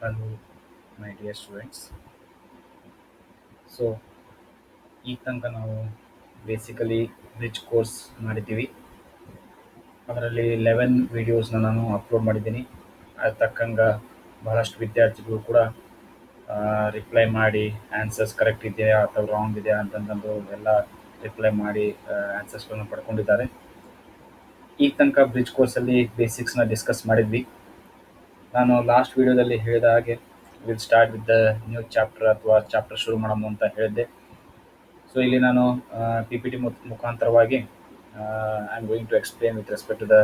Hello, my dear students. So, ಈ ತನಕ ನಾವು ಬೇಸಿಕಲಿ ಬ್ರಿಡ್ಜ್ ಕೋರ್ಸ್ ಮಾಡಿದ್ದೀವಿ. ಅದರಲ್ಲಿ 11 ವೀಡಿಯೋಸ್ನ ನಾನು ಅಪ್ಲೋಡ್ ಮಾಡಿದ್ದೀನಿ. ಅದು ತಕ್ಕಂಗೆ ಬಹಳಷ್ಟು ವಿದ್ಯಾರ್ಥಿಗಳು ಕೂಡ ರಿಪ್ಲೈ ಮಾಡಿ ಆನ್ಸರ್ಸ್ ಕರೆಕ್ಟ್ ಇದೆಯಾ ಅಥವಾ ರಾಂಗ್ ಇದೆಯಾ ಅಂತಂದು ಎಲ್ಲ ರಿಪ್ಲೈ ಮಾಡಿ ಆನ್ಸರ್ಸ್ಗಳನ್ನ ಪಡ್ಕೊಂಡಿದ್ದಾರೆ. ಈ ತನಕ ಬ್ರಿಡ್ಜ್ ಕೋರ್ಸಲ್ಲಿ ಬೇಸಿಕ್ಸ್ನ ಡಿಸ್ಕಸ್ ಮಾಡಿದ್ವಿ. ನಾನು ಲಾಸ್ಟ್ ವೀಡಿಯೋದಲ್ಲಿ ಹೇಳಿದ ಹಾಗೆ will start with the new chapter ಅಥವಾ ಚಾಪ್ಟರ್ ಶುರು ಮಾಡೋಣ ಅಂತ ಹೇಳಿದ್ದೆ. ಸೊ ಇಲ್ಲಿ ನಾನು ಪಿ ಪಿ ಟಿ ಮುಖಾಂತರವಾಗಿ I am going to explain with respect to the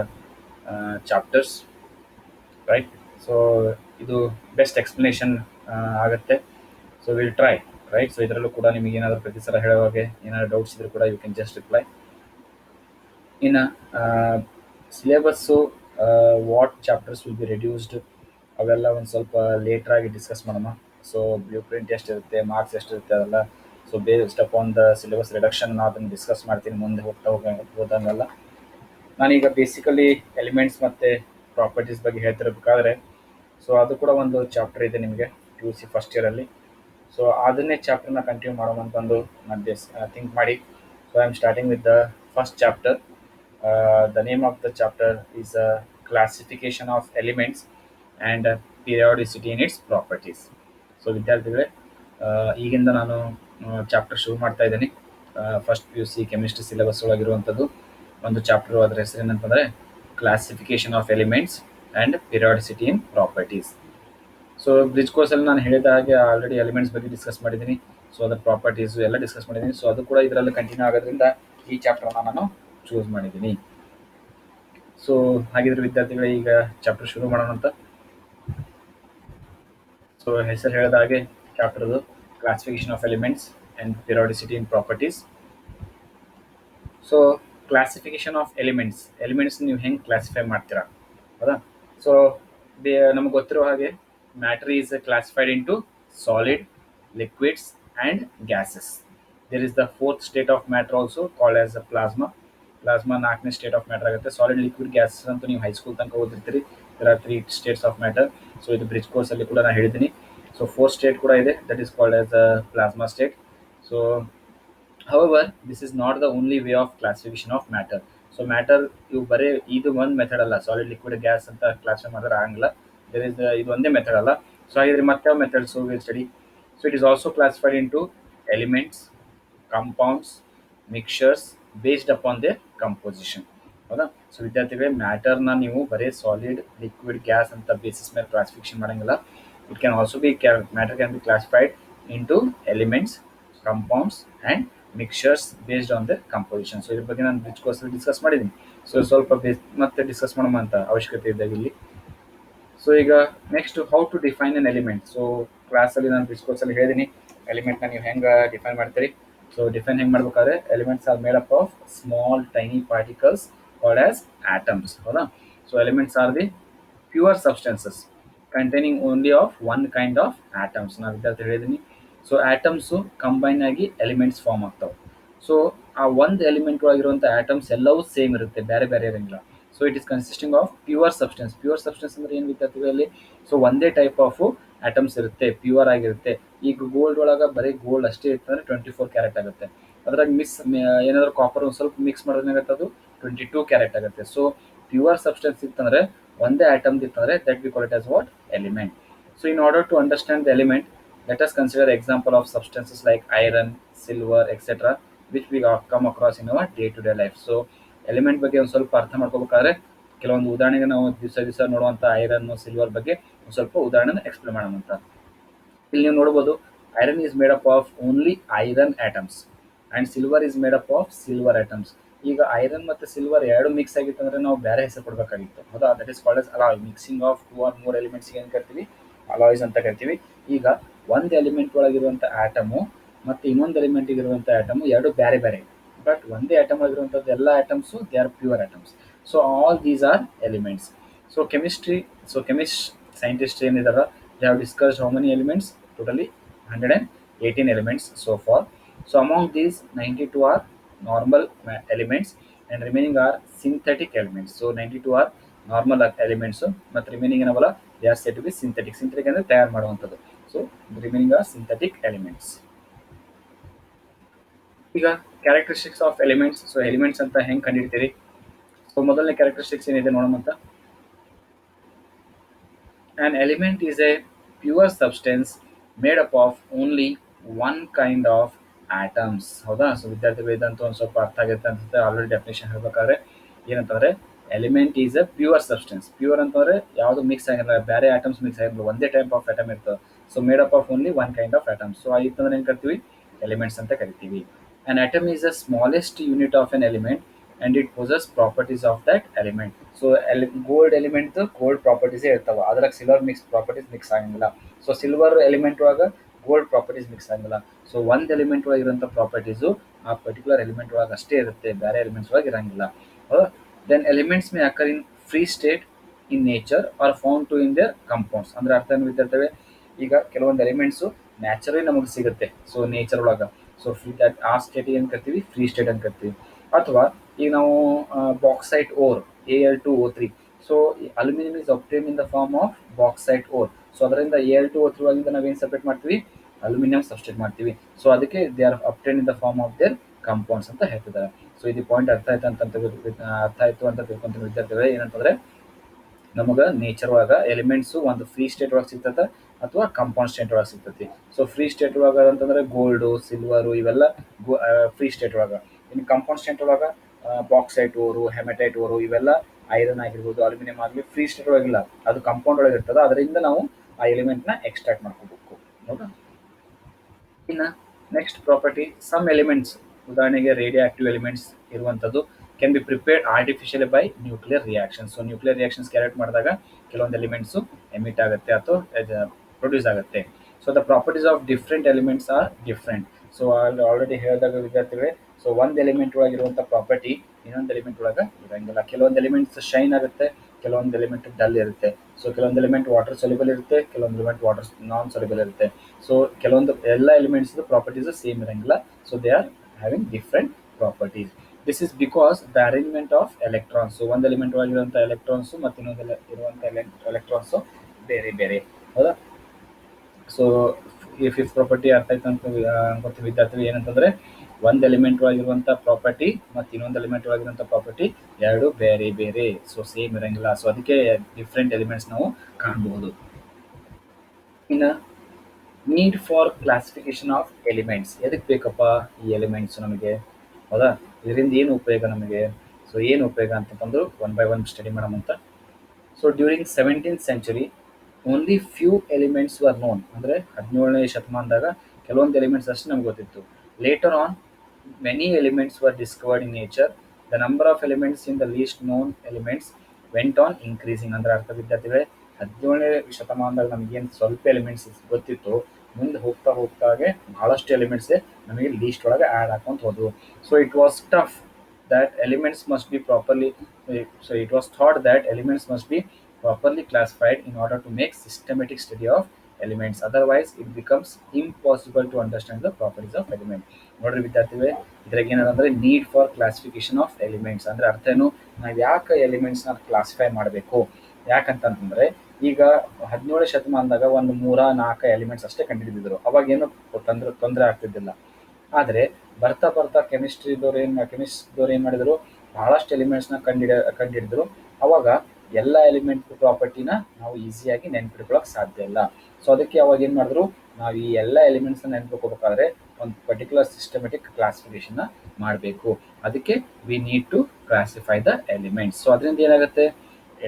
chapters, right. So ಇದು ಬೆಸ್ಟ್ ಎಕ್ಸ್ಪ್ಲನೇಷನ್ ಆಗುತ್ತೆ. So will try, right. So ಇದರಲ್ಲೂ ಕೂಡ ನಿಮಗೆ ಏನಾದರೂ ಪ್ರತಿ ಸಲ ಹೇಳುವಾಗೆ ಏನಾದರೂ ಡೌಟ್ಸ್ ಇದ್ರೂ ಕೂಡ ಯು ಕ್ಯಾನ್ ಜಸ್ಟ್ ರಿಪ್ಲೈ. ಇನ್ನು syllabus what chapters will be reduced ಅವೆಲ್ಲ ಒಂದು ಸ್ವಲ್ಪ ಲೇಟ್ರಾಗಿ ಡಿಸ್ಕಸ್ ಮಾಡೋಣ. ಸೊ ಬ್ಲೂ ಪ್ರಿಂಟ್ ಎಷ್ಟಿರುತ್ತೆ, ಮಾರ್ಕ್ಸ್ ಎಷ್ಟಿರುತ್ತೆ ಅದೆಲ್ಲ. So based upon the syllabus reduction ನಾನು ಅದನ್ನು ಡಿಸ್ಕಸ್ ಮಾಡ್ತೀನಿ ಮುಂದೆ ಹೋದಂಗೆಲ್ಲ. ನಾನೀಗ ಬೇಸಿಕಲಿ ಎಲಿಮೆಂಟ್ಸ್ ಮತ್ತು ಪ್ರಾಪರ್ಟೀಸ್ ಬಗ್ಗೆ ಹೇಳ್ತಿರ್ಬೇಕಾದ್ರೆ, ಸೊ ಅದು ಕೂಡ ಒಂದು ಚಾಪ್ಟರ್ ಇದೆ ನಿಮಗೆ ಪಿ ಯು ಸಿ ಫಸ್ಟ್ ಇಯರಲ್ಲಿ. ಸೊ ಅದನ್ನೇ ಚಾಪ್ಟರ್ನ ಕಂಟಿನ್ಯೂ ಮಾಡೋವಂತಂದು ನಾನು ಥಿಂಕ್ ಮಾಡಿ. So I am starting with the first chapter. The name of the chapter is classification of elements and periodicity in its properties. So ವಿದ್ಯಾರ್ಥಿಗಳೇ, ಈಗಿಂದ ನಾನು ಚಾಪ್ಟರ್ ಶುರು ಮಾಡ್ತಾ ಇದ್ದೀನಿ. First P U C chemistry syllabus ಒಳಗಿರುವಂಥದ್ದು ಒಂದು chapter. ಅದರ ಹೆಸರೇನಂತಂದರೆ classification of elements and periodicity in properties. So bridge ಕೋರ್ಸಲ್ಲಿ ನಾನು ಹೇಳಿದ ಹಾಗೆ ಆಲ್ರೆಡಿ ಎಲಿಮೆಂಟ್ಸ್ ಬಗ್ಗೆ ಡಿಸ್ಕಸ್ ಮಾಡಿದ್ದೀನಿ. ಸೊ ಅದರ ಪ್ರಾಪರ್ಟೀಸು ಎಲ್ಲ ಡಿಸ್ಕಸ್ ಮಾಡಿದ್ದೀನಿ. ಸೊ ಅದು ಕೂಡ ಇದರಲ್ಲಿ ಕಂಟಿನ್ಯೂ ಆಗೋದ್ರಿಂದ ಈ ಚಾಪ್ಟರ್ನ ನಾನು ಚೂಸ್ ಮಾಡಿದ್ದೀನಿ. ಸೊ ಹಾಗಿದ್ರೆ ವಿದ್ಯಾರ್ಥಿಗಳೇ, ಈಗ ಚಾಪ್ಟರ್ ಶುರು ಮಾಡೋಣ ಅಂತ. ಸೊ ಹೆಸರು ಹೇಳಿದ ಹಾಗೆ ಚಾಪ್ಟರ್ದು classification of elements and periodicity in properties. So classification of elements ನೀವು ಹೆಂಗೆ ಕ್ಲಾಸಿಫೈ ಮಾಡ್ತೀರಾ, ಹೌದಾ? ಸೊ ನಮಗೆ ಗೊತ್ತಿರೋ ಹಾಗೆ matter is classified into solid, liquids and gases. There is the fourth state of matter also called as a plasma. Plasma 4ನೇ state of matter ಆಗುತ್ತೆ. Solid, liquid, gases ಅಂತೂ ನೀವು ಹೈಸ್ಕೂಲ್ ತನಕ ಓದಿರ್ತೀರಿ. There are 3 states of matter. So ಇದು ಬ್ರಿಡ್ಜ್ ಕೋರ್ಸಲ್ಲಿ ಕೂಡ ನಾನು ಹೇಳಿದ್ದೀನಿ. ಸೊ 4th ಸ್ಟೇಟ್ ಕೂಡ ಇದೆ, that is called as a plasma state. So however, this is not the only way of classification of matter. So matter ಇವು ಬರೀ ಇದು ಒಂದು ಮೆಥಡ್ ಅಲ್ಲ, ಸಾಲಿಡ್, ಲಿಕ್ವಿಡ್, ಗ್ಯಾಸ್ ಅಂತ ಕ್ಲಾಸಿಫೈ ಮಾಡಿದ್ರೆ ಆಗಲ್ಲ. ದೇರ್ ಇಸ್ ಇದು ಒಂದೇ ಮೆಥಡ್ ಅಲ್ಲ. ಸೊ ಹಾಗಿದ್ರೆ ಮತ್ತೆ ಯಾವ methods will study. So it is also classified into elements, compounds, mixtures based upon there composition, ಹೌದಾ? ಸೊ ವಿದ್ಯಾರ್ಥಿಗಳೇ, ಮ್ಯಾಟರ್ನ ನೀವು ಬರೀ ಸಾಲಿಡ್, ಲಿಕ್ವಿಡ್, ಗ್ಯಾಸ್ ಅಂತ ಬೇಸಿಸ್ ಮೇಲೆ ಕ್ಲಾಸಿಫಿಕೇಶನ್ ಮಾಡೋಂಗಿಲ್ಲ. It can also be matter can be classified into elements, compounds and mixtures based on the composition. So ಇದ್ರ ಬಗ್ಗೆ ನಾನು ಬ್ರಿಡ್ಜ್ ಕೋರ್ಸಲ್ಲಿ ಡಿಸ್ಕಸ್ ಮಾಡಿದ್ದೀನಿ. ಸೊ ಸ್ವಲ್ಪ ಮತ್ತೆ ಡಿಸ್ಕಸ್ ಮಾಡೋಣ ಅಂತ ಅವಶ್ಯಕತೆ ಇದ್ದಾಗ ಇಲ್ಲಿ. ಸೊ ಈಗ next, how to define an element. So ಕ್ಲಾಸಲ್ಲಿ ನಾನು ಬ್ರಿಡ್ಜ್ ಕೋರ್ಸಲ್ಲಿ ಹೇಳಿದ್ದೀನಿ ಎಲಿಮೆಂಟ್ನ ನೀವು ಹೆಂಗೆ ಡಿಫೈನ್ ಮಾಡ್ತೀರಿ. ಸೊ ಡಿಫೈನ್ ಹೆಂಗೆ ಮಾಡ್ಬೇಕಾದ್ರೆ, elements are made up of small tiny particles called as atoms, ಹೌದಾ? So elements are the pure substances containing only of one kind of atoms. ನಾನು ವಿದ್ಯಾರ್ಥಿ ಹೇಳಿದ್ದೀನಿ. ಸೊ ಆಟಮ್ಸು ಕಂಬೈನ್ ಆಗಿ ಎಲಿಮೆಂಟ್ಸ್ ಫಾರ್ಮ್ ಆಗ್ತಾವೆ. So ಆ ಒಂದು ಎಲಿಮೆಂಟ್ ಒಳಗಿರುವಂಥ atoms ಎಲ್ಲವೂ ಸೇಮ್ ಇರುತ್ತೆ, ಬೇರೆ ಬೇರೆ ಇರೋಂಗಿಲ್ಲ. So it is consisting of pure substance. Pure substance ಅಂದರೆ ಏನು ವಿದ್ಯಾರ್ಥಿಗಳಲ್ಲಿ, ಸೊ ಒಂದೇ ಟೈಪ್ ಆಫ್ ಆಟಮ್ಸ್ ಇರುತ್ತೆ, ಪ್ಯೂರ್ ಆಗಿರುತ್ತೆ. ಈಗ ಗೋಲ್ಡ್ ಒಳಗೆ ಬರೀ ಗೋಲ್ಡ್ ಅಷ್ಟೇ ಇರ್ತಂದ್ರೆ 24 ಕ್ಯಾರೆಟ್ ಆಗುತ್ತೆ. ಅದ್ರಾಗ ಏನಾದರೂ ಕಾಪರ್ ಒಂದು ಸ್ವಲ್ಪ ಮಿಕ್ಸ್ ಮಾಡೋದ್ರಾಗುತ್ತೆ, ಅದು 22 ಕ್ಯಾರೆಟ್ ಆಗುತ್ತೆ. ಸೊ ಪ್ಯೂರ್ ಸಬ್ಸ್ಟೆನ್ಸ್ ಇತ್ತಂದರೆ ಒಂದೇ ಆಟಮ್ ಇತ್ತಂದರೆ that we call it as what, element. So in order to understand the element, let us consider example of substances like iron, silver, etc., which we come across in our day-to-day life. So element ಬಗ್ಗೆ ಒಂದು ಸ್ವಲ್ಪ ಅರ್ಥ ಮಾಡ್ಕೋಬೇಕಾದ್ರೆ ಕೆಲವೊಂದು ಉದಾಹರಣೆಗೆ ನಾವು ದಿವಸ ನೋಡುವಂಥ iron, silver ಬಗ್ಗೆ ಒಂದು ಸ್ವಲ್ಪ ಉದಾಹರಣೆನ ಎಕ್ಸ್ಪ್ಲೇನ್ ಮಾಡೋಣ ಅಂತ. ಇಲ್ಲಿ ನೀವು ನೋಡ್ಬೋದು, iron is made up of only iron atoms and silver is made up of silver atoms. ಈಗ ಐರನ್ ಮತ್ತು ಸಿಲ್ವರ್ ಎರಡು ಮಿಕ್ಸ್ ಆಗಿತ್ತು ಅಂದರೆ ನಾವು ಬೇರೆ ಹೆಸರು ಕೊಡಬೇಕಾಗಿತ್ತು, ಹೌದಾ? That is called as alloy. Mixing of 2 or more ಎಲಿಮೆಂಟ್ಸ್ಗೆ ಏನು ಕರಿತೀವಿ, ಅಲಾಯ್ಸ್ ಅಂತ ಕರಿತೀವಿ. ಈಗ ಒಂದು ಎಲಿಮೆಂಟ್ ಒಳಗಿರುವಂಥ ಆಟಮು ಮತ್ತು ಇನ್ನೊಂದು ಎಲಿಮೆಂಟಿಗೆ ಇರುವಂಥ ಆಟಮು ಎರಡು ಬೇರೆ ಬೇರೆ, ಬಟ್ ಒಂದೇ ಆಟಮ್ ಒಳಗಿರುವಂಥದ್ದು ಎಲ್ಲ atoms they are pure atoms. So all these are elements. So chemist scientist ಏನಿದಾರ, they have discussed how many elements, totally 118 elements so far. So among these 92 are normal elements and remaining are synthetic elements. So 92 are normal elements, but remaining ಏನವಲ್ಲ, they are said to be synthetic. Synthetic ಅಂದರೆ ತಯಾರು ಮಾಡುವಂಥದ್ದು. So remaining are synthetic elements. ಈಗ characteristics of elements. So elements ಅಂತ ಹೆಂಗೆ ಕಂಡಿಡ್ತೀರಿ? So ಮೊದಲನೇ characteristics ಏನಿದೆ ನೋಡೋಣ. An element is a pure substance made up of only one kind of atoms. ಹೌದಾ? ಸೊ ವಿದ್ಯಾರ್ಥಿಗಳು ಇದಂತೂ ಒಂದು ಸ್ವಲ್ಪ ಅರ್ಥ ಆಗುತ್ತೆ ಅನ್ಸುತ್ತೆ. ಆಲ್ರೆಡಿ ಡೆಫಿನೇಷನ್ ಹೇಳ್ಬೇಕಾದ್ರೆ ಏನಂತಂದ್ರೆ element is a pure substance. Pure ಅಂತಂದ್ರೆ ಯಾವುದು ಮಿಕ್ಸ್ ಆಗಿರಲ್ಲ, ಬೇರೆ ಆಟಮ್ಸ್ ಮಿಕ್ಸ್ ಆಗಿರಲ್ಲ, ಒಂದೇ ಟೈಪ್ ಆಫ್ ಆಟಮ್ ಇರ್ತದೆ. So made up of only one kind of atoms. So ಆಗಿತ್ತಂದ್ರೆ ಏನು ಕರಿತೀವಿ? ಎಲಿಮೆಂಟ್ಸ್ ಅಂತ ಕರಿತೀವಿ. An atom is the smallest unit of an element and it possesses properties of that element. So gold element gold ಪ್ರಾಪರ್ಟೀಸೇ ಇರ್ತಾವೆ, ಅದ್ರಾಗ silver properties mix ಆಗಂಗಿಲ್ಲ. So silver element ಒಳಗೆ ಗೋಲ್ಡ್ ಪ್ರಾಪರ್ಟೀಸ್ ಮಿಕ್ಸ್ ಆಗಿಲ್ಲ. ಸೊ ಒಂದು element ಒಳಗೆ ಇರುವಂಥ properties ಆ ಪರ್ಟಿಕ್ಯುಲರ್ ಎಲಿಮೆಂಟ್ ಒಳಗೆ ಅಷ್ಟೇ ಇರುತ್ತೆ, ಬೇರೆ ಎಲಿಮೆಂಟ್ಸ್ ಒಳಗೆ ಇರಂಗಿಲ್ಲ. Then elements may occur in free state in nature are found to in their compounds. ಅಂದ್ರೆ ಅರ್ಥ ಏನು ವಿದ್ಯಾರ್ಥಿಗಳೇ? ಈಗ ಕೆಲವೊಂದು ಎಲಿಮೆಂಟ್ಸು ನ್ಯಾಚುರಲಿ ನಮಗೆ ಸಿಗುತ್ತೆ, ಸೊ ನೇಚರ್ ಒಳಗೆ. ಸೊ ಆ ಸ್ಟೇಟ್ ಏನು ಕರಿತೀವಿ? ಫ್ರೀ ಸ್ಟೇಟ್ ಅಂತ ಕರಿತೀವಿ. ಅಥವಾ ಈಗ ನಾವು bauxite ore Al2O3. So aluminium is obtain in the form of bauxite ore. So ಅದರಿಂದ Al2O3 ಆಗಿಂದ ನಾವೇನು ಸಪ್ರೇಟ್ ಮಾಡ್ತೀವಿ? ಅಲ್ಯೂಮಿನಿಯಂ ಸಬ್ಸ್ಟ್ರೇಟ್ ಮಾಡ್ತೀವಿ. ಸೊ ಅದಕ್ಕೆ they are obtain in the form of their compounds ಅಂತ ಹೇಳ್ತಿದ್ದಾರೆ. ಸೊ ಇದು ಪಾಯಿಂಟ್ ಅರ್ಥ ಆಯ್ತು ಅಂತ ತಿಳ್ಕೊಂತೀನಿ ವಿದ್ಯಾರ್ಥಿಗಳೇ. ಏನಂತಂದ್ರೆ ನಮಗೆ ನೇಚರ್ ಒಳಗೆ ಎಲಿಮೆಂಟ್ಸು ಒಂದು ಫ್ರೀ ಸ್ಟೇಟ್ ಒಳಗೆ ಸಿಗ್ತದೆ ಅಥವಾ ಕಂಪೌಂಡ್ ಸ್ಟೇಟ್ ಒಳಗೆ ಸಿಗ್ತೈತಿ. ಸೊ ಫ್ರೀ ಸ್ಟೇಟ್ ಒಳಗೆ ಅಂತಂದ್ರೆ ಗೋಲ್ಡು, ಸಿಲ್ವರು ಇವೆಲ್ಲ ಫ್ರೀ ಸ್ಟೇಟ್ ಒಳಗೆ. ಇನ್ನು ಕಂಪೌಂಡ್ ಸ್ಟೇಟ್ ಒಳಗೆ ಬಾಕ್ಸೈಟ್ ಓರು, ಹೆಮಟೈಟ್ ಓರು ಇವೆಲ್ಲ ಐರನ್ ಆಗಿರ್ಬೋದು, ಅಲ್ಯೂಮಿನಿಯಂ ಆಗಲಿ ಫ್ರೀ ಸ್ಟೇಟ್ ಒಳಗಿಲ್ಲ, ಅದು ಕಂಪೌಂಡ್ ಒಳಗೆ ಇರ್ತದೆ. ಅದರಿಂದ ನಾವು ಆ ಎಲಿಮೆಂಟ್ನ ಎಕ್ಸ್ಟ್ರಾಕ್ಟ್ ಮಾಡ್ಕೋಬೇಕು. ಹೌದಾ? ಇನ್ನು ನೆಕ್ಸ್ಟ್ ಪ್ರಾಪರ್ಟಿ, ಸಮ್ ಎಲಿಮೆಂಟ್ಸ್, ಉದಾಹರಣೆಗೆ ರೇಡಿಯೋ ಆಕ್ಟಿವ್ ಎಲಿಮೆಂಟ್ಸ್ ಇರುವಂಥದ್ದು can be prepared artificially by nuclear reactions. So nuclear reactions correct ಮಾಡಿದಾಗ ಕೆಲವೊಂದು ಎಲಿಮೆಂಟ್ಸು ಎಮಿಟ್ ಆಗುತ್ತೆ ಅಥವಾ ಪ್ರೊಡ್ಯೂಸ್ ಆಗುತ್ತೆ. So the properties of different elements are different. So already ಹೇಳಿದಾಗ ವಿದ್ಯಾರ್ಥಿಗಳೇ, so ಒಂದು ಎಲಿಮೆಂಟ್ ಒಳಗಿರುವಂಥ ಪ್ರಾಪರ್ಟಿ ಇನ್ನೊಂದು ಎಲಿಮೆಂಟ್ ಒಳಗೆ ಇರೋಂಗಿಲ್ಲ. ಕೆಲವೊಂದು ಎಲಿಮೆಂಟ್ಸ್ ಶೈನ್ ಆಗುತ್ತೆ, ಕೆಲವೊಂದು ಎಲಿಮೆಂಟ್ ಡಲ್ ಇರುತ್ತೆ. ಸೊ ಕೆಲವೊಂದು ಎಲಿಮೆಂಟ್ ವಾಟರ್ ಸೊಲ್ಯುಬಲ್ ಇರುತ್ತೆ, ಕೆಲವೊಂದು ಎಲಿಮೆಂಟ್ ವಾಟರ್ ನಾನ್ ಸೊಲ್ಯುಬಲ್ ಇರುತ್ತೆ. ಸೊ ಕೆಲವೊಂದು ಎಲ್ಲ ಎಲಿಮೆಂಟ್ಸ್ ಪ್ರಾಪರ್ಟೀಸ್ ಸೇಮ್ ಇರೋಂಗಿಲ್ಲ. So they are having different properties. This is because the arrangement of electrons. So ಒಂದು ಎಲಿಮೆಂಟ್ ಒಳಗಿರುವಂಥ ಎಲೆಕ್ಟ್ರಾನ್ಸು ಮತ್ತು ಇನ್ನೊಂದು ಇರುವಂಥ ಎಲೆಕ್ಟ್ರಾನ್ಸು ಬೇರೆ ಬೇರೆ. ಹೌದಾ? ಸೊ ಈ ಫಿಫ್ತ್ ಪ್ರಾಪರ್ಟಿ ಅರ್ಥ ಆಯ್ತು ಅಂತ ಅನ್ಕೊಳ್ತೀವಿ ವಿದ್ಯಾರ್ಥಿಗಳು. ಏನಂತಂದ್ರೆ ಒಂದು ಎಲಿಮೆಂಟ್ ಒಳಗಿರುವಂಥ ಪ್ರಾಪರ್ಟಿ ಮತ್ತು ಇನ್ನೊಂದು ಎಲಿಮೆಂಟ್ ಒಳಗಿರುವಂಥ ಪ್ರಾಪರ್ಟಿ ಎರಡು ಬೇರೆ ಬೇರೆ. ಸೊ ಸೇಮ್ ಇರೋಂಗಿಲ್ಲ. ಸೊ ಅದಕ್ಕೆ ಡಿಫ್ರೆಂಟ್ ಎಲಿಮೆಂಟ್ಸ್ ನಾವು ಕಾಣಬಹುದು. ಇನ್ನು need for classification of elements. ಎದಕ್ಕೆ ಬೇಕಪ್ಪ ಈ ಎಲಿಮೆಂಟ್ಸ್ ನಮಗೆ? ಹೌದಾ? ಇದರಿಂದ ಏನು ಉಪಯೋಗ ನಮಗೆ? ಸೊ ಏನು ಉಪಯೋಗ ಅಂತಂದ್ರೆ ಒನ್ ಬೈ ಒನ್ ಸ್ಟಡಿ ಮಾಡೋಣ. So during 17th century only few elements were known. ಅಂದರೆ 17ನೇ ಶತಮಾನದಾಗ ಕೆಲವೊಂದು ಎಲಿಮೆಂಟ್ಸ್ ಅಷ್ಟೇ ನಮ್ಗೆ ಗೊತ್ತಿತ್ತು. Later on many elements were discovered in nature. The number of elements in the least known elements went on increasing. ಅಂದ್ರೆ ಅರ್ಥ ವಿದ್ಯಾರ್ಥಿಗಳೇ, 17ನೇ ಶತಮಾನದಾಗ ನಮಗೇನು ಸ್ವಲ್ಪ ಎಲಿಮೆಂಟ್ಸ್ ಗೊತ್ತಿತ್ತು, ಮುಂದೆ ಹೋಗ್ತಾ ಹೋಗ್ತಾಗೆ ಭಾಳಷ್ಟು ಎಲಿಮೆಂಟ್ಸೇ ನಮಗೆ ಲೀಸ್ಟ್ ಒಳಗೆ ಆ್ಯಡ್ ಹಾಕೊಂತ ಹೋದವು. So it was tough that elements must be properly so it was thought that elements must be properly classified in order to make systematic study of elements, otherwise it becomes impossible to understand the properties of element. ನೋಡ್ರಿ ವಿದ್ಯಾರ್ಥಿಗಳೇ, ಇದ್ರಾಗ ಏನಂದ್ರೆ need for classification of elements ಅಂದ್ರೆ ಅರ್ಥ ಏನು? ನಾವು ಯಾಕೆ ಎಲಿಮೆಂಟ್ಸ್ನ classify ಮಾಡಬೇಕು? ಯಾಕಂತಂದ್ರೆ ಈಗ 17ನೇ ಶತಮಾನದಾಗ ಒಂದು 3-4 ಎಲಿಮೆಂಟ್ಸ್ ಅಷ್ಟೇ ಕಂಡುಹಿಡಿದಿದ್ರು. ಅವಾಗ ಏನು ತೊಂದರೆ ಆಗ್ತಿದ್ದಿಲ್ಲ. ಆದರೆ ಬರ್ತಾ ಬರ್ತಾ ಕೆಮಿಸ್ಟ್ರಿದವ್ರು ಏನು ಮಾಡಿದ್ರು, ಭಾಳಷ್ಟು ಎಲಿಮೆಂಟ್ಸ್ನ ಕಂಡುಹಿಡಿದ್ರು. ಅವಾಗ ಎಲ್ಲ ಎಲಿಮೆಂಟ್ ಪ್ರಾಪರ್ಟಿನ ನಾವು ಈಸಿಯಾಗಿ ನೆನ್ಪಿಟ್ಕೊಳ್ಳೋಕೆ ಸಾಧ್ಯ ಇಲ್ಲ. ಸೊ ಅದಕ್ಕೆ ಅವಾಗ ಏನು ಮಾಡಿದ್ರು, ನಾವು ಈ ಎಲ್ಲ ಎಲಿಮೆಂಟ್ಸ್ನ ನೆನ್ಪಿಟ್ಕೋಬೇಕಾದ್ರೆ ಒಂದು ಪರ್ಟಿಕ್ಯುಲರ್ ಸಿಸ್ಟಮೆಟಿಕ್ ಕ್ಲಾಸಿಫಿಕೇಶನ್ನ ಮಾಡಬೇಕು. ಅದಕ್ಕೆ we need to classify the elements. So ಅದರಿಂದ ಏನಾಗುತ್ತೆ,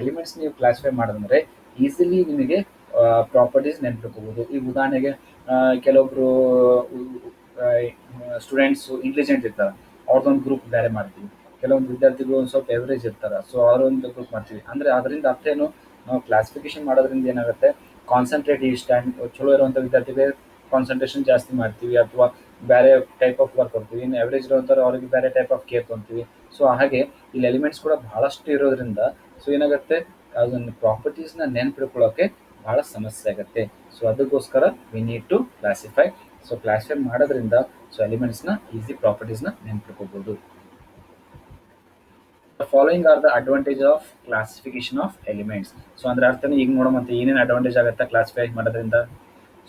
ಎಲಿಮೆಂಟ್ಸ್ ನೀವು ಕ್ಲಾಸಿಫೈ ಮಾಡೋದಂದ್ರೆ ಈಸಿಲಿ ನಿಮಗೆ ಪ್ರಾಪರ್ಟೀಸ್ ನೆನ್ಪಿಟ್ಕೋಬೋದು. ಈಗ ಉದಾಹರಣೆಗೆ ಕೆಲವೊಬ್ಬರು ಸ್ಟೂಡೆಂಟ್ಸು ಇಂಟೆಲಿಜೆಂಟ್ ಇರ್ತಾರೆ, ಅವ್ರದ್ದೊಂದು ಗ್ರೂಪ್ ಬೇರೆ ಮಾಡ್ತೀವಿ. ಕೆಲವೊಂದು ವಿದ್ಯಾರ್ಥಿಗಳು ಒಂದು ಸ್ವಲ್ಪ ಎವರೇಜ್ ಇರ್ತಾರೆ, ಸೊ ಅವರೊಂದು ಗ್ರೂಪ್ ಮಾಡ್ತೀವಿ. ಅಂದರೆ ಅದರಿಂದ ಅರ್ಥ ಏನು, ನಾವು ಕ್ಲಾಸಿಫಿಕೇಶನ್ ಮಾಡೋದ್ರಿಂದ ಏನಾಗುತ್ತೆ, ಕಾನ್ಸಂಟ್ರೇಟಿವ್ ಚಲೋ ಇರುವಂಥ ವಿದ್ಯಾರ್ಥಿಗಳಿಗೆ ಕಾನ್ಸಂಟ್ರೇಷನ್ ಜಾಸ್ತಿ ಮಾಡ್ತೀವಿ ಅಥವಾ ಬೇರೆ ಟೈಪ್ ಆಫ್ ವರ್ಕ್ ಕೊಡ್ತೀವಿ. ಇನ್ನು ಎವರೇಜ್ ಇರುವಂಥವ್ರು ಅವ್ರಿಗೆ ಬೇರೆ ಟೈಪ್ ಆಫ್ ಕೇರ್ ತೊಗೊತೀವಿ. ಸೊ ಹಾಗೆ ಇಲ್ಲಿ ಎಲಿಮೆಂಟ್ಸ್ ಕೂಡ ಭಾಳಷ್ಟು ಇರೋದ್ರಿಂದ ಸೊ ಏನಾಗುತ್ತೆ, ಅದನ್ನು ಪ್ರಾಪರ್ಟೀಸ್ನ ನೆನ್ಪಿಡ್ಕೊಳ್ಳೋಕ್ಕೆ ಭಾಳ ಸಮಸ್ಯೆ ಆಗುತ್ತೆ. ಸೊ ಅದಕ್ಕೋಸ್ಕರ we need to classify. So classify ಮಾಡೋದ್ರಿಂದ ಸೊ ಎಲಿಮೆಂಟ್ಸ್ನ ಈಸಿ ಪ್ರಾಪರ್ಟೀಸ್ನ ನೆನ್ಪಿಟ್ಕೋಬೋದು. The following are the advantage of classification of elements. So ಅಂದ್ರೆ ಅರ್ಥನೇ ಈಗ ನೋಡೋಮಂತೆ ಏನೇನು ಅಡ್ವಾಂಟೇಜ್ ಆಗುತ್ತೆ ಕ್ಲಾಸಿಫೈ ಮಾಡೋದ್ರಿಂದ.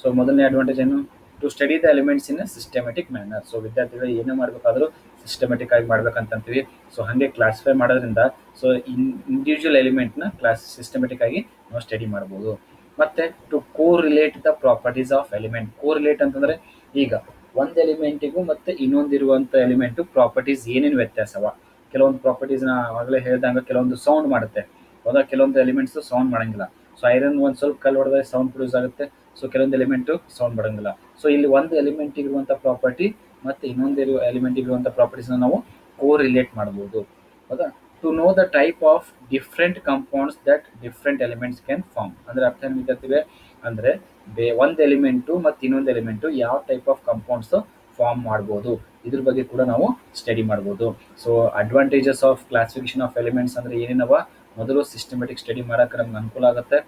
ಸೊ ಮೊದಲನೇ ಅಡ್ವಾಂಟೇಜ್ ಏನು, to study the elements in systematic manner. So ವಿದ್ಯಾರ್ಥಿಗಳು ಏನೇ ಮಾಡಬೇಕಾದ್ರೂ ಸಿಸ್ಟಮೆಟಿಕ್ ಆಗಿ ಮಾಡ್ಬೇಕಂತೀವಿ. ಸೊ ಹಾಗೆ ಕ್ಲಾಸಿಫೈ ಮಾಡೋದ್ರಿಂದ ಸೊ ಇಂಡಿವಿಜುವಲ್ ಎಲಿಮೆಂಟ್ನ ಕ್ಲಾಸ್ ಸಿಸ್ಟಮೆಟಿಕ್ ಆಗಿ ನಾವು ಸ್ಟಡಿ ಮಾಡ್ಬೋದು. ಮತ್ತೆ to correlate the properties of element. Correlate ಅಂತಂದ್ರೆ ಈಗ ಒಂದು ಎಲಿಮೆಂಟಿಗೂ ಮತ್ತೆ ಇನ್ನೊಂದಿರುವಂಥ ಎಲಿಮೆಂಟು ಪ್ರಾಪರ್ಟೀಸ್ ಏನೇನು ವ್ಯತ್ಯಾಸವ. ಕೆಲವೊಂದು ಪ್ರಾಪರ್ಟೀಸ್ನ ಆಗಲೇ ಹೇಳ್ದಂಗೆ ಕೆಲವೊಂದು ಸೌಂಡ್ ಮಾಡುತ್ತೆ, ಹೌದಾ, ಕೆಲವೊಂದು ಎಲಿಮೆಂಟ್ಸ್ ಸೌಂಡ್ ಮಾಡಂಗಿಲ್ಲ. ಸೊ ಐರನ್ ಒಂದು ಸ್ವಲ್ಪ ಕಲ್ಲು ಹೊಡೆದಾಗ ಸೌಂಡ್ ಪ್ರೊಡ್ಯೂಸ್ ಆಗುತ್ತೆ. ಸೊ ಕೆಲವೊಂದು ಎಲಿಮೆಂಟು ಸೌಂಡ್ ಮಾಡಂಗಿಲ್ಲ. ಸೊ ಇಲ್ಲಿ ಒಂದು ಎಲಿಮೆಂಟ್ ಇರುವಂಥ ಪ್ರಾಪರ್ಟಿ ಮತ್ತು ಇನ್ನೊಂದು ಎಲಿಮೆಂಟ್ ಇರುವಂಥ ಪ್ರಾಪರ್ಟೀಸ್ನ ನಾವು ಕೋರಿಲೇಟ್ ಮಾಡ್ಬೋದು, ಹೌದಾ. To know the type of different compounds that different elements can form. ಅಂದರೆ ಅರ್ಥ ಏನು ವಿದ್ಯಾರ್ಥಿಗಳೇ, ಅಂದರೆ ಒಂದು ಎಲಿಮೆಂಟು ಮತ್ತು ಇನ್ನೊಂದು ಎಲಿಮೆಂಟು ಯಾವ ಟೈಪ್ ಆಫ್ ಕಂಪೌಂಡ್ಸು ಫಾರ್ಮ್ ಮಾಡ್ಬೋದು, ಇದ್ರ ಬಗ್ಗೆ ಕೂಡ ನಾವು ಸ್ಟಡಿ ಮಾಡ್ಬೋದು. So advantages of classification of elements ಅಂದರೆ ಏನೇನವ, ಮೊದಲು ಸಿಸ್ಟಮೆಟಿಕ್ ಸ್ಟಡಿ ಮಾಡೋಕೆ ನಮ್ಗೆ ಅನುಕೂಲ ಆಗುತ್ತೆ.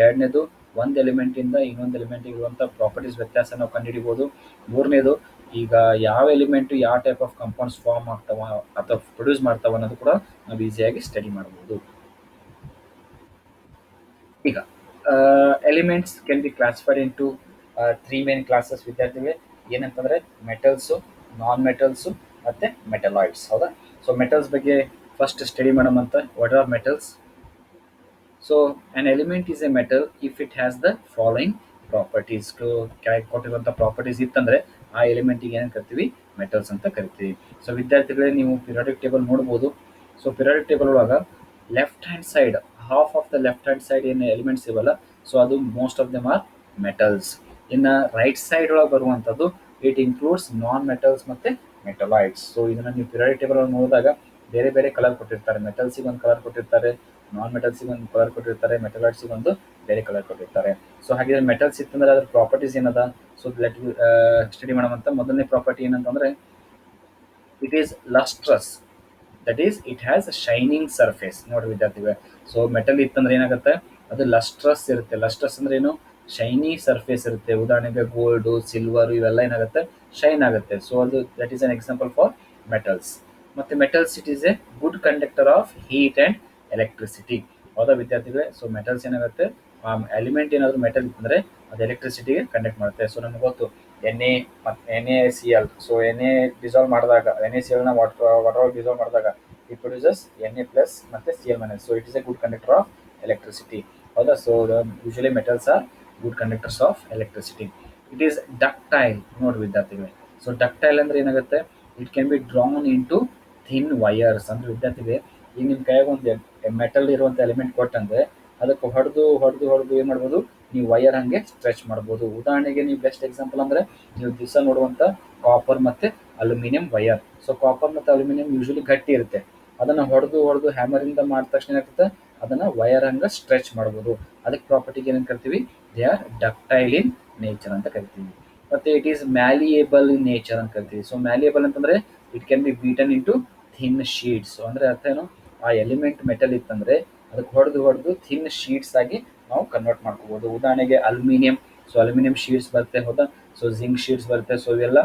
ಎರಡನೇದು ಒಂದು ಎಲಿಮೆಂಟಿಂದ ಇನ್ನೊಂದು ಎಲಿಮೆಂಟಿಗೆ ಇರುವಂಥ ಪ್ರಾಪರ್ಟೀಸ್ ವ್ಯತ್ಯಾಸ ನಾವು ಕಂಡುಹಿಡಿಬೋದು. ಮೂರನೇದು ಈಗ ಯಾವ ಎಲಿಮೆಂಟು ಯಾವ ಟೈಪ್ ಆಫ್ ಕಂಪೌಂಡ್ಸ್ ಫಾರ್ಮ್ ಆಗ್ತಾವ ಅಥವಾ ಪ್ರೊಡ್ಯೂಸ್ ಮಾಡ್ತಾವ ಅನ್ನೋದು ಕೂಡ ನಾವು ಈಸಿಯಾಗಿ ಸ್ಟಡಿ ಮಾಡ್ಬೋದು. ಈಗ elements can be classified into three main classes ವಿದ್ಯಾರ್ಥಿಗಳೇ. ಏನಂತಂದರೆ ಮೆಟಲ್ಸು, ನಾನ್ ಮೆಟಲ್ಸು ಮತ್ತು ಮೆಟಲಾಯ್ಡ್ಸ್, ಹೌದಾ. ಸೊ ಮೆಟಲ್ಸ್ ಬಗ್ಗೆ ಫಸ್ಟ್ ಸ್ಟಡಿ ಮಾಡೋಣಂತ. What are metals? So an element is a metal if it has the following properties. ಕೆಳಗೆ ಕೊಟ್ಟಿರುವಂಥ properties ಇತ್ತಂದರೆ ಆ ಎಲಿಮೆಂಟಿಗೆ ಏನು ಕರಿತೀವಿ, ಮೆಟಲ್ಸ್ ಅಂತ ಕರಿತೀವಿ. ಸೊ ವಿದ್ಯಾರ್ಥಿಗಳೇ ನೀವು ಪಿರಿಯಾಡಿಕ್ ಟೇಬಲ್ ನೋಡ್ಬೋದು. ಸೊ ಪಿರಿಯಾಡಿಕ್ ಟೇಬಲ್ ಒಳಗೆ left hand side, half of the left hand side ಏನು ಎಲಿಮೆಂಟ್ಸ್ ಇವಲ್ಲ, ಸೊ ಅದು most of them R metals. ಇನ್ನು ರೈಟ್ ಸೈಡ್ ಒಳಗೆ ಬರುವಂಥದ್ದು ಇಟ್ ಇನ್ಕ್ಲೂಡ್ಸ್ ನಾನ್ ಮೆಟಲ್ಸ್ ಮತ್ತು ಮೆಟಲಾಯ್ಡ್ಸ್. ಸೊ ಇದನ್ನು ನೀವು ಪಿರಿಯಾಡಿಕ್ ಟೇಬಲ್ ಒಳಗೆ ನೋಡಿದಾಗ ಬೇರೆ ಬೇರೆ ಕಲರ್ ಕೊಟ್ಟಿರ್ತಾರೆ. ಮೆಟಲ್ಸಿಗೆ ಒಂದು ಕಲರ್ ಕೊಟ್ಟಿರ್ತಾರೆ, ನಾನ್ ಮೆಟಲ್ಸಿಗೆ ಒಂದು ಕಲರ್ ಕೊಟ್ಟಿರ್ತಾರೆ, ಮೆಟಲಾಯ್ಡ್ಸಿಗೆ ಒಂದು ಬೇರೆ ಕಲರ್ ಕೊಟ್ಟಿರ್ತಾರೆ. ಸೊ ಹಾಗೆ ಮೆಟಲ್ಸ್ ಇತ್ತಂದ್ರೆ ಅದ್ರ ಪ್ರಾಪರ್ಟೀಸ್ ಏನದ, ಸೊ ಲೆಟ್ ಸ್ಟಡಿ ಮಾಡೋಣಂತ. ಮೊದಲನೇ ಪ್ರಾಪರ್ಟಿ ಏನಂತಂದರೆ it is lustrous, that is it has shining surface. ನೋಡಿ ವಿದ್ಯಾರ್ಥಿಗಳೇ, ಸೊ ಮೆಟಲ್ ಇತ್ತಂದ್ರೆ ಏನಾಗುತ್ತೆ, ಅದು ಲಸ್ಟ್ರಸ್ ಇರುತ್ತೆ. ಲಸ್ಟ್ರಸ್ ಅಂದ್ರೆ ಏನು, ಶೈನಿ ಸರ್ಫೇಸ್ ಇರುತ್ತೆ. ಉದಾಹರಣೆಗೆ ಗೋಲ್ಡು, ಸಿಲ್ವರು ಇವೆಲ್ಲ ಏನಾಗುತ್ತೆ, ಶೈನ್ ಆಗುತ್ತೆ. ಸೊ ಅದು that is an example for metals. ಮತ್ತು metals it is a good conductor of heat and electricity, ಹೌದಾ ವಿದ್ಯಾರ್ಥಿಗಳೇ. ಸೊ ಮೆಟಲ್ಸ್ ಏನಾಗುತ್ತೆ, ಎಲಿಮೆಂಟ್ ಏನಾದರೂ ಮೆಟಲ್ ಇತ್ತಂದರೆ ಅದು ಎಲೆಕ್ಟ್ರಿಸಿಟಿಗೆ ಕಂಡಕ್ಟ್ ಮಾಡುತ್ತೆ. ಸೊ ನಮ್ಗೆ ಗೊತ್ತು ಎನ್ ಎ ಮತ್ತು NaCl. So N A dissolve ಮಾಡಿದಾಗ NaClನ ವಾಟರ್ ಡಿಸಾಲ್ವ್ ಮಾಡಿದಾಗ ಇಟ್ ಪ್ರೊಡ್ಯೂಸಸ್ Na ಪ್ಲಸ್ ಮತ್ತು Cl minus. So it is a good conductor of electricity, ಹೌದಾ. So usually metals are good conductors of electricity. It is ductile. ನೋಡಿ ವಿದ್ಯಾರ್ಥಿಗಳೇ, so ductile ಅಂದರೆ ಏನಾಗುತ್ತೆ, it can be drawn into thin wires. ಅಂದರೆ ವಿದ್ಯಾರ್ಥಿಗಳೇ, ಈಗ ನಿಮ್ಮ ಕೈಯಾಗ ಒಂದು ಮೆಟಲ್ ಇರುವಂಥ ಎಲಿಮೆಂಟ್ ಕೊಟ್ಟಂದರೆ ಅದಕ್ಕೆ ಹೊಡೆದು ಹೊಡೆದು ಹೊಡೆದು ಏನು ಮಾಡ್ಬೋದು, ನೀವು ವಯರ್ ಹಾಗೆ ಸ್ಟ್ರೆಚ್ ಮಾಡ್ಬೋದು. ಉದಾಹರಣೆಗೆ ನೀವು ಬೆಸ್ಟ್ ಎಕ್ಸಾಂಪಲ್ ಅಂದರೆ ನೀವು ದಿವಸ ನೋಡುವಂಥ ಕಾಪರ್ ಮತ್ತು ಅಲ್ಯೂಮಿನಿಯಂ ವಯರ್. ಸೊ ಕಾಪರ್ ಮತ್ತು ಅಲ್ಯೂಮಿನಿಯಂ ಯೂಶಲಿ ಗಟ್ಟಿ ಇರುತ್ತೆ. ಅದನ್ನು ಹೊಡೆದು ಹೊಡೆದು ಹ್ಯಾಮರಿಂದ ಮಾಡಿದ ತಕ್ಷಣ ಏನಾಗ್ತದೆ, ಅದನ್ನು ವಯರ್ ಹಂಗೆ ಸ್ಟ್ರೆಚ್ ಮಾಡ್ಬೋದು. ಅದಕ್ಕೆ ಪ್ರಾಪರ್ಟಿಗೆ ಏನಂತ ಕರಿತೀವಿ, they are ductile in nature ಅಂತ ಕರಿತೀವಿ. ಮತ್ತು it is malleable in nature ಅಂತ ಕರಿತೀವಿ. ಸೊ ಮ್ಯಾಲಿಯೇಬಲ್ ಅಂತಂದರೆ it can be beaten into thin sheets. ಅಂದರೆ ಅರ್ಥ ಏನು, ಆ ಎಲಿಮೆಂಟ್ ಮೆಟಲ್ ಇತ್ತಂದರೆ ಅದಕ್ಕೆ ಹೊಡೆದು ಹೊಡೆದು ಥಿನ್ ಶೀಟ್ಸ್ ಆಗಿ ನಾವು ಕನ್ವರ್ಟ್ ಮಾಡ್ಕೋಬೋದು. ಉದಾಹರಣೆಗೆ ಅಲ್ಯೂಮಿನಿಯಂ, ಸೊ ಅಲ್ಯೂಮಿನಿಯಂ ಶೀಟ್ಸ್ ಬರುತ್ತೆ, ಹೌದಾ. ಸೊ ಜಿಂಕ್ ಶೀಟ್ಸ್ ಬರುತ್ತೆ. ಸೊ ಇವೆಲ್ಲ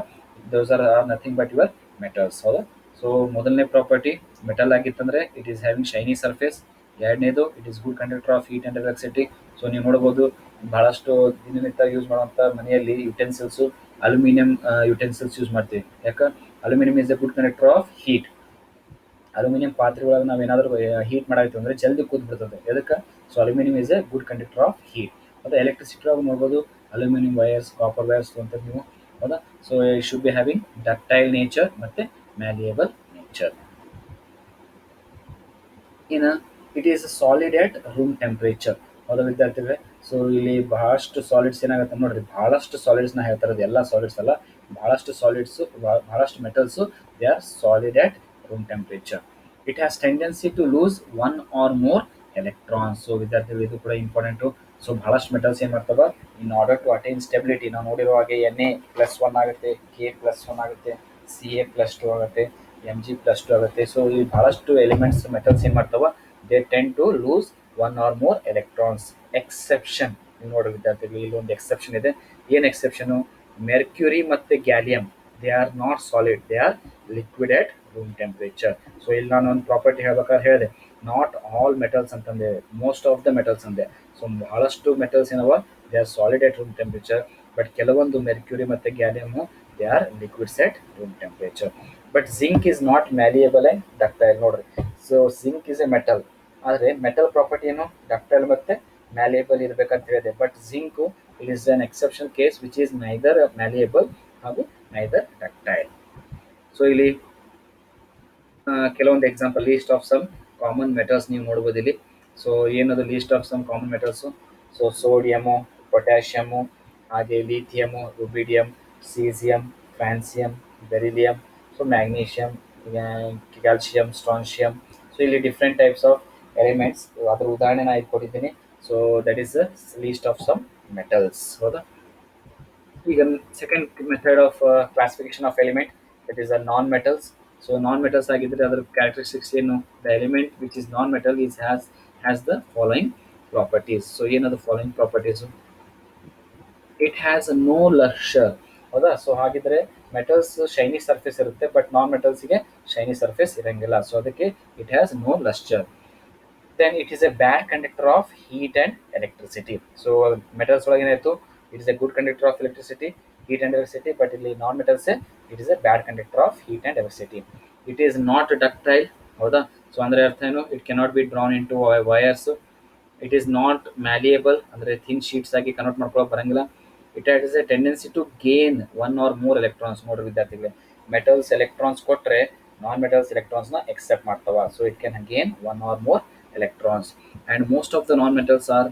those are nothing but your metals, ಹೌದಾ. ಸೊ ಮೊದಲನೇ ಪ್ರಾಪರ್ಟಿ ಮೆಟಲ್ ಆಗಿತ್ತಂದರೆ it is having shiny surface. ಎರಡನೇದು it is good conductor of heat and electricity. So ನೀವು ನೋಡ್ಬೋದು ಭಾಳಷ್ಟು ದಿನನಿತ್ಯ ಯೂಸ್ ಮಾಡುವಂಥ ಮನೆಯಲ್ಲಿ ಯುಟೆನ್ಸಿಲ್ಸು ಅಲ್ಯೂಮಿನಿಯಂ ಯುಟೆನ್ಸಿಲ್ಸ್ ಯೂಸ್ ಮಾಡ್ತೀವಿ. ಯಾಕೆ, aluminium is a good conductor of heat. Aluminium ಪಾತ್ರೆ ಒಳಗೆ ನಾವು ಏನಾದರೂ ಹೀಟ್ ಮಾಡಾಯ್ತು ಅಂದರೆ ಜಲ್ದಿ ಕೂತ್ಬಿಡ್ತದೆ. ಎದಕ್ಕೆ, so aluminium is a good conductor of heat. ಮತ್ತು ಎಲೆಕ್ಟ್ರಿಸಿಟಿ ಒಳಗೆ ನೋಡ್ಬೋದು ಅಲ್ಯೂಮಿನಿಯಂ ವಯರ್ಸ್, ಕಾಪರ್ ವಯರ್ಸ್ ಅಂತ ನೀವು, ಹೌದಾ. So it should be having ductile nature ಮತ್ತು ಮ್ಯಾಲಿಯೇಬಲ್ ನೇಚರ್. ಇನ್ನು it is solid at room temperature, ಹೌದಾ ವಿದ್ಯಾರ್ಥಿಗಳೇ. ಸೊ ಇಲ್ಲಿ ಬಹಳಷ್ಟು ಸಾಲಿಡ್ಸ್ ಏನಾಗುತ್ತೆ ನೋಡ್ರಿ, ಭಾಳಷ್ಟು ಸಾಲಿಡ್ಸ್ನ ಹೇಳ್ತಾ ಇರೋದು, ಎಲ್ಲ ಸಾಲಿಡ್ಸ್ ಅಲ್ಲ, ಭಾಳಷ್ಟು ಸಾಲಿಡ್ಸು, ಭಾಳಷ್ಟು metals they are solid at room temperature. It has tendency to lose one or more electrons. So ವಿದ್ಯಾರ್ಥಿಗಳು ಇದು ಕೂಡ ಇಂಪಾರ್ಟೆಂಟು. ಸೊ ಭಾಳಷ್ಟು ಮೆಟಲ್ಸ್ ಏನು ಮಾಡ್ತವೆ, in order to attain stability, ನಾವು ನೋಡಿರೋ ಹಾಗೆ Na+1 ಆಗುತ್ತೆ, K+1 ಆಗುತ್ತೆ, Ca+2 ಆಗುತ್ತೆ, Mg+2 ಆಗುತ್ತೆ. ಸೊ ಈ ಭಾಳಷ್ಟು ಎಲಿಮೆಂಟ್ಸ್ ಮೆಟಲ್ಸ್ ಏನು ಮಾಡ್ತಾವೆ, they tend to lose one or more electrons. Exception ನೀವು ನೋಡಿ ವಿದ್ಯಾರ್ಥಿಗಳು, ಇಲ್ಲಿ ಒಂದು ಎಕ್ಸೆಪ್ಷನ್ ಇದೆ. ಏನು ಎಕ್ಸೆಪ್ಷನು, ಮೆರ್ಕ್ಯೂರಿ ಮತ್ತು gallium. They are not solid, they are liquid at room temperature. So ಇಲ್ಲಿ ನಾನು ಒಂದು ಪ್ರಾಪರ್ಟಿ ಹೇಳ್ಬೇಕಾದ್ರೆ ಹೇಳಿದೆ, ನಾಟ್ ಆಲ್ ಮೆಟಲ್ಸ್ ಅಂತಂದೆ, ಮೋಸ್ಟ್ ಆಫ್ ದ ಮೆಟಲ್ಸ್ ಅಂದೆ. ಸೊ ಬಹಳಷ್ಟು ಮೆಟಲ್ಸ್ ಏನವ they are solid at room temperature, but ಕೆಲವೊಂದು ಮೆರ್ಕ್ಯೂರಿ ಮತ್ತು gallium they are liquids at room temperature. But zinc is not malleable and ductile. ನೋಡ್ರಿ, so zinc is a metal, ಆದರೆ metal property ಏನು ductile ಮತ್ತು malleable ಇರಬೇಕಂತ ಹೇಳಿದೆ. But zinc it is an exception case which is neither malleable ಹಾಗೂ neither ductile. So ಇಲ್ಲಿ ಕೆಲವೊಂದು example, list of some common metals ನೀವು ನೋಡ್ಬೋದು ಇಲ್ಲಿ. ಸೊ ಏನದು list of some common metals? So sodium, potassium, ಹಾಗೆ lithium, rubidium, caesium, francium, beryllium, so magnesium, calcium, strontium. So ಇಲ್ಲಿ different types of elements, ಅದರ ಉದಾಹರಣೆ ನಾನು ಇದು ಕೊಟ್ಟಿದ್ದೀನಿ. So that is the list of some metals. ಹೌದಾ? ಈಗ second method of classification of element, that is the non metals. So non metals ಆಗಿದ್ದರೆ ಅದರ ಕ್ಯಾರೆಕ್ಟರಿಸ್ಟಿಕ್ಸ್ ಏನು? The element which is non metal is has the following properties. So ಏನದು following properties? It has no lustre. ಹೌದಾ? So ಹಾಗಿದ್ರೆ metals shiny surface ಇರುತ್ತೆ, but non ಮೆಟಲ್ಸ್ಗೆ shiny surface ಇರಂಗಿಲ್ಲ. So ಅದಕ್ಕೆ it has no lustre. then it is a bad conductor of heat and electricity. So metals ಒಳಗೆ ಏನಾಯ್ತು, it is a good conductor of electricity, heat and electricity, but ಇಲ್ಲಿ non metals it is a bad conductor of heat and electricity. It is not ductile. ಹೌದಾ? So ಅಂದ್ರೆ ಅರ್ಥ ಏನು? it cannot be drawn into wires. It is not malleable, ಅಂದರೆ thin sheets ಆಗಿ convert ಮಾಡ್ಕೊಳ್ಳೋಕೆ ಬರಂಗಿಲ್ಲ. It has a tendency to gain one or more electrons. ನೋಡ್ರಿ ವಿದ್ಯಾರ್ಥಿಗಳೇ, ಮೆಟಲ್ಸ್ ಎಲೆಕ್ಟ್ರಾನ್ಸ್ ಕೊಟ್ಟರೆ ನಾನ್ ಮೆಟಲ್ಸ್ ಎಲೆಕ್ಟ್ರಾನ್ಸ್ನ ಎಕ್ಸೆಪ್ಟ್ ಮಾಡ್ತಾವ. So it can gain one or more electrons, and most of the non-metals are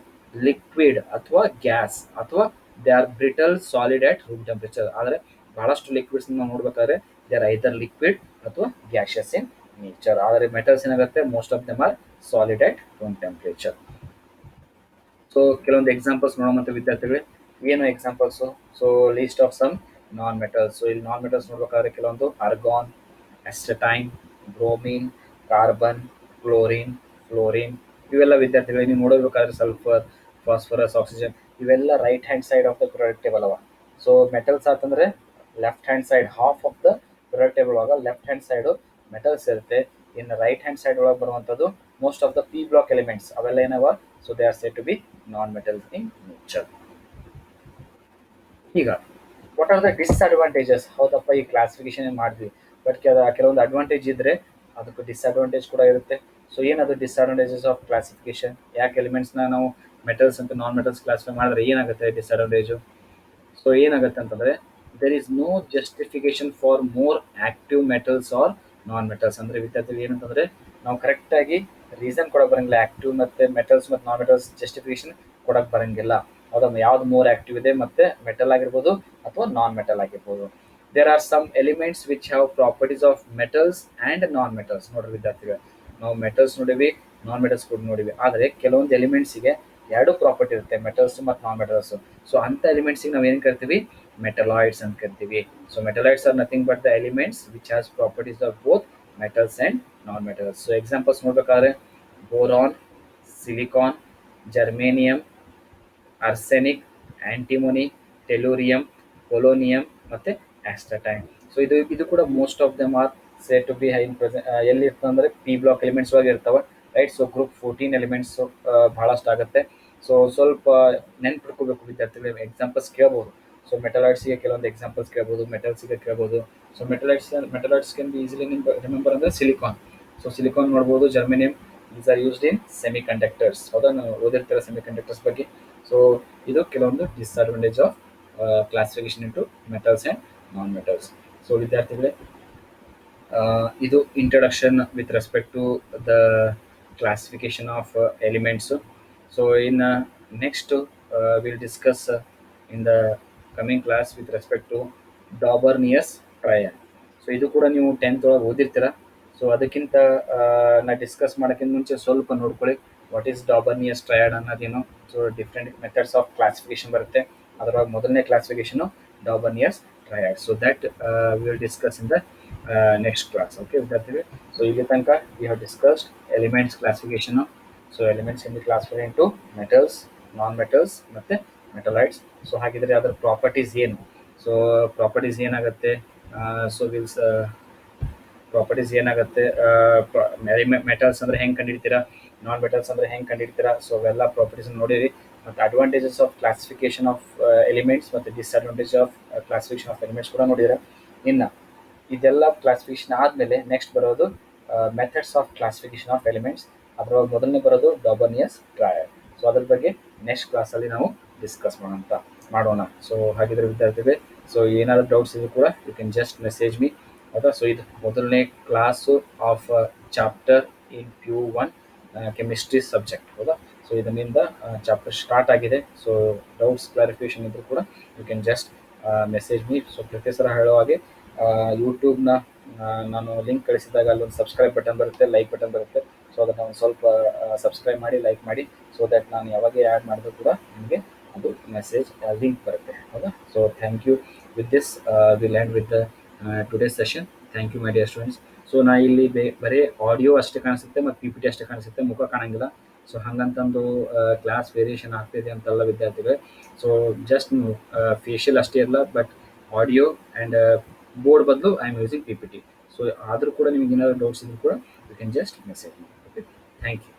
liquid ಅಥವಾ gas ಅಥವಾ they are brittle solid at room temperature. ಆದರೆ ಬಹಳಷ್ಟು liquids ನಾವು ನೋಡ್ಬೇಕಾದ್ರೆ ದೇ ಆರ್ ಐದರ್ ಲಿಕ್ವಿಡ್ ಅಥವಾ gaseous in nature. ಆದರೆ metals ಏನಾಗುತ್ತೆ, most of them are solid at room temperature. So ಕೆಲವೊಂದು ಎಕ್ಸಾಂಪಲ್ಸ್ ನೋಡೋಣ ವಿದ್ಯಾರ್ಥಿಗಳೇ. ಏನು examples? So list of some non metals. So ಇಲ್ಲಿ ನಾನ್ ಮೆಟಲ್ಸ್ ನೋಡ್ಬೇಕಾದ್ರೆ ಕೆಲವೊಂದು argon, astatine, bromine, carbon, chlorine, fluorine, ಇವೆಲ್ಲ ವಿದ್ಯಾರ್ಥಿಗಳಿಗೆ ನೀವು ನೋಡಬೇಕಾದ್ರೆ ಸಲ್ಫರ್, ಫಾಸ್ಫರಸ್, ಆಕ್ಸಿಜನ್, ಇವೆಲ್ಲ right hand side of the periodic table ಅವ. ಸೊ ಮೆಟಲ್ಸ್ ಅಂತಂದರೆ left hand side, half of the periodic table ಒಳಗೆ ಲೆಫ್ಟ್ ಹ್ಯಾಂಡ್ ಸೈಡು ಮೆಟಲ್ಸ್ ಇರುತ್ತೆ. ಇನ್ನು ರೈಟ್ ಹ್ಯಾಂಡ್ ಸೈಡ್ ಒಳಗೆ ಬರುವಂಥದ್ದು most of the P block elements ಅವೆಲ್ಲ ಏನವ. So they are said to be non metals in nature. ಈಗ what are the disadvantages? ಹೌದಪ್ಪ, ಈ ಕ್ಲಾಸಿಫಿಕೇಶನ್ ಮಾಡಿದ್ವಿ, ಬಟ್ ಕೆಲವೊಂದು ಅಡ್ವಾಂಟೇಜ್ ಇದ್ದರೆ ಅದಕ್ಕೆ ಡಿಸ್ಅಡ್ವಾಂಟೇಜ್ ಕೂಡ ಇರುತ್ತೆ. ಸೊ ಏನದು ಡಿಸ್ಅಡ್ವಾಂಟೇಜಸ್ ಆಫ್ ಕ್ಲಾಸಿಫಿಕೇಶನ್? ಯಾಕೆ ಎಲಿಮೆಂಟ್ಸ್ನ ನಾವು ಮೆಟಲ್ಸ್ ಅಂತ ನಾನ್ ಮೆಟಲ್ಸ್ ಕ್ಲಾಸಿಫೈ ಮಾಡಿದ್ರೆ ಏನಾಗುತ್ತೆ ಡಿಸ್ಅಡ್ವಾಂಟೇಜು? ಸೊ ಏನಾಗುತ್ತೆ ಅಂತಂದರೆ, there is no justification for more active metals or non metals. ಅಂದರೆ ವಿದ್ಯಾರ್ಥಿಗಳು ಏನಂತಂದರೆ ನಾವು ಕರೆಕ್ಟಾಗಿ ರೀಸನ್ ಕೊಡೋಕೆ ಬರೋಂಗಿಲ್ಲ. ಆ್ಯಕ್ಟಿವ್ ಮತ್ತು ಮೆಟಲ್ಸ್ ಮತ್ತು ನಾನ್ ಮೆಟಲ್ಸ್ ಜಸ್ಟಿಫಿಕೇಶನ್ ಕೊಡೋಕೆ ಬರೋಂಗಿಲ್ಲ. ಹೌದಮ್ಮ, ಯಾವ್ದು ಮೋರ್ ಆ್ಯಕ್ಟಿವ್ ಇದೆ ಮತ್ತು ಮೆಟಲ್ ಆಗಿರ್ಬೋದು ಅಥವಾ ನಾನ್ ಮೆಟಲ್ ಆಗಿರ್ಬೋದು. There are some elements which have properties of metals and non metals. ನೋಡ್ರಿ ವಿದ್ಯಾರ್ಥಿಗಳು, ನಾವು ಮೆಟಲ್ಸ್ ನೋಡಿವಿ, ನಾನ್ ಮೆಟಲ್ಸ್ ಕೂಡ ನೋಡಿವಿ. ಆದರೆ ಕೆಲವೊಂದು ಎಲಿಮೆಂಟ್ಸಿಗೆ ಎರಡು ಪ್ರಾಪರ್ಟಿ ಇರುತ್ತೆ, ಮೆಟಲ್ಸ್ ಮತ್ತು ನಾನ್ ಮೆಟಲ್ಸ್. ಸೊ ಅಂಥ ಎಲಿಮೆಂಟ್ಸಿಗೆ ನಾವು ಏನು ಕರಿತೀವಿ? ಮೆಟಲಾಯ್ಡ್ಸ್ ಅಂತ ಕರಿತೀವಿ. So metalloids are nothing but the elements which has properties of both metals and non metals. So examples ನೋಡ್ಬೇಕಾದ್ರೆ boron, silicon, germanium, arsenic, antimony, tellurium, polonium ಮತ್ತು ಆಸ್ಟಟೈನ್. ಸೊ ಇದು ಕೂಡ most of them are say to be high ಎಲ್ಲಿ ಇರ್ತದೆ ಅಂದರೆ P block elements ಒಳಗೆ ಇರ್ತವೆ, right. So group 14 elements ಭಾಳಷ್ಟು ಆಗುತ್ತೆ. ಸೊ ಸ್ವಲ್ಪ ನೆನ್ಪಿಟ್ಕೋಬೇಕು ವಿದ್ಯಾರ್ಥಿಗಳು, ಎಕ್ಸಾಂಪಲ್ಸ್ ಕೇಳ್ಬೋದು. ಸೊ ಮೆಟಲಾಯ್ಡ್ಸಿಗೆ ಕೆಲವೊಂದು ಎಕ್ಸಾಂಪಲ್ಸ್ ಕೇಳ್ಬೋದು, ಮೆಟಲ್ಸಿಗೆ ಕೇಳ್ಬೋದು. So metalloids can be easily remember ಅಂದರೆ ಸಿಲಿಕಾನ್. ಸೊ ಸಿಲಿಕಾನ್ ನೋಡ್ಬೋದು, germanium, these are used in semi conductors. ಹೌದಾ, ನಾವು ಓದಿರ್ತಾರೆ ಸೆಮಿ ಕಂಡಕ್ಟರ್ಸ್ ಬಗ್ಗೆ. ಸೊ ಇದು ಕೆಲವೊಂದು disadvantage of classification into metals and non metals. So ವಿದ್ಯಾರ್ಥಿಗಳೇ, ಇದು introduction with respect to the classification of elements. So in next will discuss in the coming class with respect to Dobereiner's triad. So ಇದು ಕೂಡ ನೀವು 10th ಒಳಗೆ ಓದಿರ್ತೀರ. So ಅದಕ್ಕಿಂತ ನಾ discuss ಮಾಡೋಕ್ಕಿಂತ ಮುಂಚೆ ಸ್ವಲ್ಪ ನೋಡ್ಕೊಳ್ಳಿ, ವಾಟ್ ಈಸ್ ಡಾಬರ್ನಿಯಸ್ ಟ್ರಯಡ್ ಅನ್ನೋದೇನು. So different methods of classification ಬರುತ್ತೆ, ಅದರೊಳಗೆ ಮೊದಲನೇ classification Dobereiner's triad. So that will discuss in the next class. Okay ವಿದ್ಯಾರ್ಥಿಗಳು, ಸೊ ಇಲ್ಲಿ ತನಕ we have discussed elements classification. So elements in the classify into metals, non metals ಮತ್ತು metalloids. So ಹಾಗಿದ್ರೆ ಅದರ properties ಏನು? ಸೊ ಪ್ರಾಪರ್ಟೀಸ್ ಏನಾಗುತ್ತೆ? So ವಿಲ್ಸ್ properties ಏನಾಗುತ್ತೆ, ಮೆಟಲ್ಸ್ ಅಂದರೆ ಹೆಂಗೆ ಕಂಡುಹಿಡ್ತೀರಾ, ನಾನ್ ಮೆಟಲ್ಸ್ ಅಂದರೆ ಹೆಂಗೆ ಕಂಡುಹಿಡ್ತೀರಾ, ಸೊ ಅವೆಲ್ಲ ಪ್ರಾಪರ್ಟೀಸ್ ನೋಡಿರಿ. ಮತ್ತು advantages of classification of elements ಮತ್ತು disadvantage of classification of elements ಕೂಡ ನೋಡಿದ್ರೆ. ಇನ್ನು ಇದೆಲ್ಲ ಕ್ಲಾಸಿಫಿಕೇಶನ್ ಆದಮೇಲೆ ನೆಕ್ಸ್ಟ್ ಬರೋದು methods of classification of elements. ಅದರೊಳಗೆ ಮೊದಲನೇ ಬರೋದು ಡಾಬರ್ನಿಯಸ್ ಟ್ರಯಡ್. ಸೊ ಅದ್ರ ಬಗ್ಗೆ ನೆಕ್ಸ್ಟ್ ಕ್ಲಾಸಲ್ಲಿ ನಾವು ಡಿಸ್ಕಸ್ ಮಾಡೋಣ. ಸೊ ಹಾಗಿದ್ರೆ ವಿದ್ಯಾರ್ಥಿಗಳೇ, ಸೊ ಏನಾದರೂ ಡೌಟ್ಸ್ ಇದ್ರೂ ಕೂಡ you can just message me. ಹೌದಾ? ಸೊ ಇದು ಮೊದಲನೇ class of chapter in Q1 chemistry subject. ಹೌದಾ? ಸೊ ಇದರಿಂದ ಚಾಪ್ಟರ್ ಸ್ಟಾರ್ಟ್ ಆಗಿದೆ. ಸೊ ಡೌಟ್ಸ್ ಕ್ಲಾರಿಫಿಕೇಶನ್ ಇದ್ರೂ ಕೂಡ you can just message me. So ಪ್ರತಿ ಸಲ ಹೇಳೋ ಹಾಗೆ ಯೂಟ್ಯೂಬ್ನ ನಾನು ಲಿಂಕ್ ಕಳಿಸಿದಾಗ ಅಲ್ಲೊಂದು ಸಬ್ಸ್ಕ್ರೈಬ್ ಬಟನ್ ಬರುತ್ತೆ, ಲೈಕ್ ಬಟನ್ ಬರುತ್ತೆ. ಸೊ ಅದನ್ನು ಒಂದು ಸ್ವಲ್ಪ ಸಬ್ಸ್ಕ್ರೈಬ್ ಮಾಡಿ, ಲೈಕ್ ಮಾಡಿ, ಸೊ ದ್ಯಾಟ್ ನಾನು ಯಾವಾಗ ಆ್ಯಡ್ ಮಾಡಿದ್ರು ಕೂಡ ನಿಮಗೆ ಅದು ಮೆಸೇಜ್ ಲಿಂಕ್ ಬರುತ್ತೆ. ಹೌದಾ? So thank you. With this will end with the today's session. Thank you my dear students. So ನಾ ಇಲ್ಲಿ ಬರೀ ಆಡಿಯೋ ಅಷ್ಟೇ ಕಾಣಿಸುತ್ತೆ ಮತ್ತು PPT ಅಷ್ಟೇ ಕಾಣಿಸುತ್ತೆ, ಮುಖ ಕಾಣಂಗಿಲ್ಲ. ಸೊ ಹಾಗಂತಂದು ಕ್ಲಾಸ್ ವೇರಿಯೇಷನ್ ಆಗ್ತಿದೆ ಅಂತಲ್ಲ ವಿದ್ಯಾರ್ಥಿಗಳೇ. ಸೊ ಜಸ್ಟ್ ಫೇಶಿಯಲ್ ಅಷ್ಟೇ ಇರಲ್ಲ, ಬಟ್ ಆಡಿಯೋ ಆ್ಯಂಡ್ ಬೋರ್ಡ್ ಬದಲು I am using PPT. So ಆದರೂ ಕೂಡ ನಿಮ್ಗೆ ಏನಾದರೂ ಡೌಟ್ಸ್ ಇದ್ರೂ ಕೂಡ you can just message me. Okay, thank you.